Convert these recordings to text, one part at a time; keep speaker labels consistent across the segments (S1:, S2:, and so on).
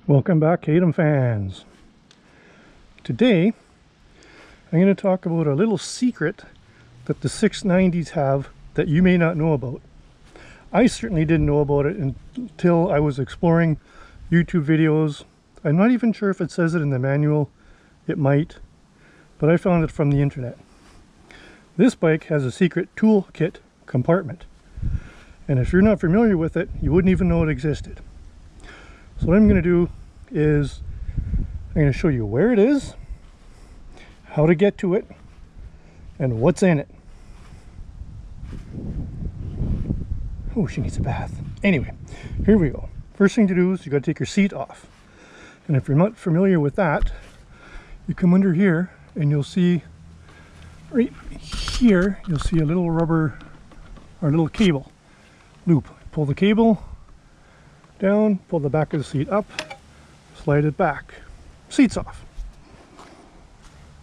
S1: Welcome back, Katem fans. Today I'm going to talk about a little secret that the 690s have that you may not know about. I certainly didn't know about it until I was exploring YouTube videos. I'm not even sure if it says it in the manual. It might, but I found it from the internet. This bike has a secret toolkit compartment, and if you're not familiar with it, you wouldn't even know it existed. So what I'm going to do is I'm going to show you where it is, how to get to it, and what's in it. Oh, she needs a bath. Anyway, here we go. First thing to do is you got to take your seat off. And if you're not familiar with that, you come under here and you'll see right here, you'll see a little rubber or little cable loop. Pull the cable down, pull the back of the seat up, slide it back, seat's off.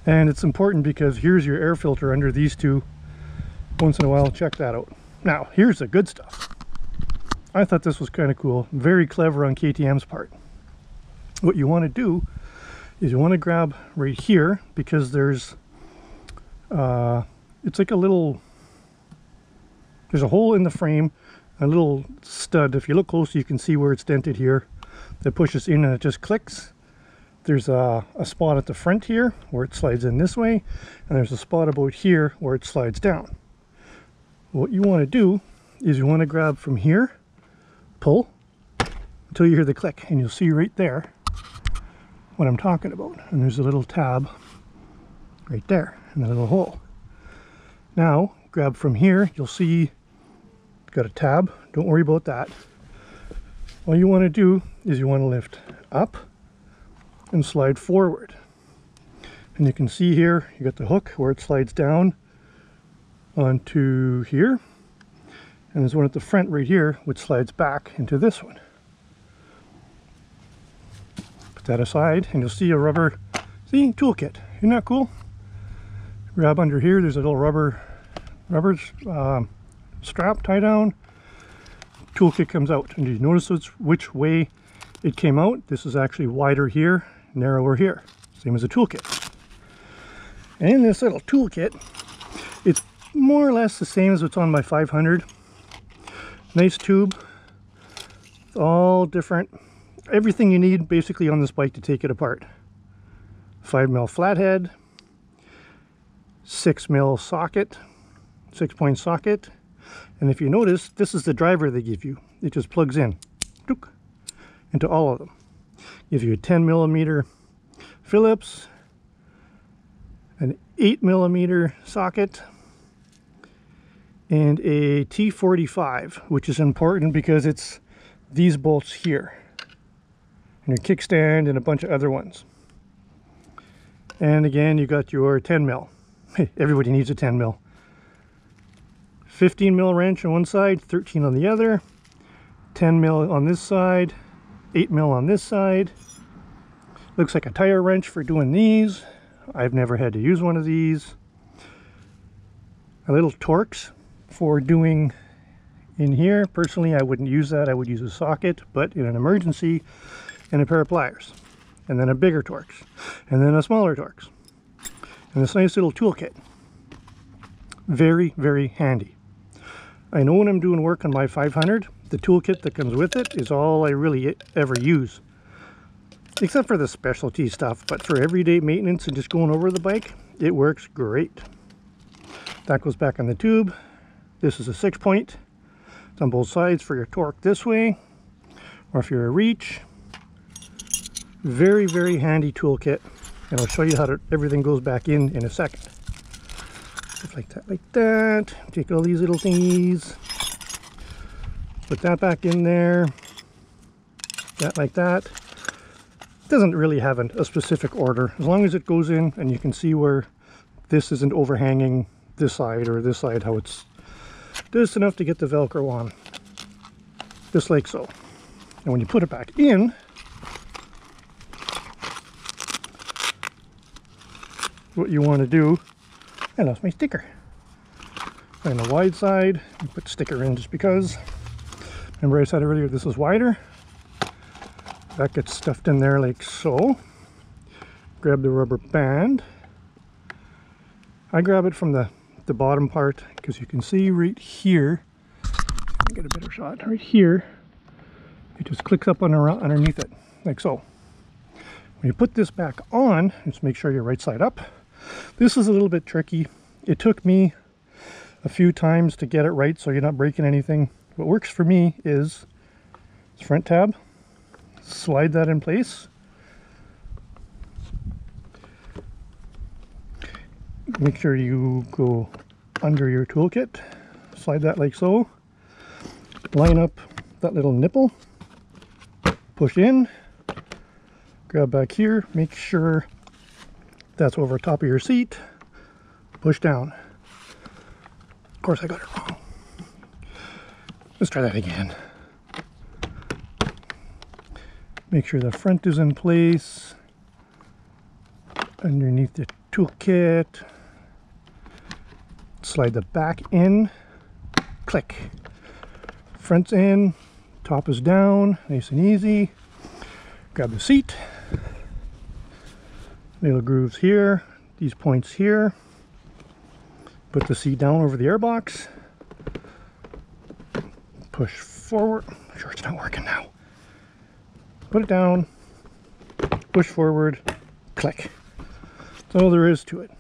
S1: And it's important because here's your air filter under these two. Once in a while, check that out. Now, here's the good stuff. I thought this was kind of cool, very clever on KTM's part. What you want to do is you want to grab right here, because there's it's like a little, there's a hole in the frame, a little stud. If you look close, you can see where it's dented here. That pushes in and it just clicks. There's a spot at the front here where it slides in this way, and there's a spot about here where it slides down. What you want to do is you want to grab from here, pull until you hear the click, and you'll see right there what I'm talking about. And there's a little tab right there and a little hole. Now grab from here, you'll see got a tab. Don't worry about that. All you want to do is you want to lift up and slide forward. And you can see here, you got the hook where it slides down onto here. And there's one at the front right here, which slides back into this one. Put that aside and you'll see a rubber, see, toolkit. Isn't that cool? Grab under here, there's a little rubber strap tie down. Toolkit comes out, and you notice which way it came out. This is actually wider here, narrower here, same as a toolkit. And in this little toolkit, it's more or less the same as what's on my 500. Nice tube, it's all different, everything you need basically on this bike to take it apart. 5mm flathead, 6mm socket, 6-point socket. And if you notice, this is the driver they give you. It just plugs in into all of them. Give you a 10mm Phillips, an 8mm socket, and a T45, which is important because it's these bolts here, and your kickstand and a bunch of other ones. And again, you got your 10mm. Everybody needs a 10mm. 15mm wrench on one side, 13 on the other, 10mm on this side, 8mm on this side. Looks like a tire wrench for doing these. I've never had to use one of these. A little Torx for doing in here. Personally, I wouldn't use that. I would use a socket, but in an emergency, and a pair of pliers. And then a bigger Torx, and then a smaller Torx. And this nice little toolkit. Very, very handy. I know when I'm doing work on my 500, the toolkit that comes with it is all I really ever use. Except for the specialty stuff, but for everyday maintenance and just going over the bike, it works great. That goes back on the tube. This is a 6-point. It's on both sides for your torque this way, or if you're a reach. Very, very handy toolkit. And I'll show you how everything goes back in a second. Just like that. Take all these little thingies, put that back in there, that like that. It doesn't really have a specific order, as long as it goes in and you can see where this isn't overhanging this side or this side, how it's just enough to get the Velcro on, just like so. And when you put it back in, what you want to do, I lost my sticker. On the wide side, I put sticker in just because. Remember I said earlier this is wider? That gets stuffed in there like so. Grab the rubber band. I grab it from the bottom part because you can see right here, get a better shot, right here, it just clicks up underneath it, like so. When you put this back on, just make sure you're right side up. This is a little bit tricky. It took me a few times to get it right so you're not breaking anything. What works for me is this front tab, slide that in place. Make sure you go under your toolkit, slide that like so, line up that little nipple, push in, grab back here, make sure that's over top of your seat, push down. Of course I got it wrong. Let's try that again. Make sure the front is in place, underneath the toolkit. Slide the back in, click. Front's in, top is down, nice and easy. Grab the seat. Little grooves here, these points here. Put the seat down over the airbox. Push forward. I'm sure it's not working now. Put it down, push forward, click. That's all there is to it.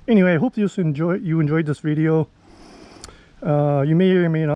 S1: Anyway, I hope you enjoyed this video. You may or may not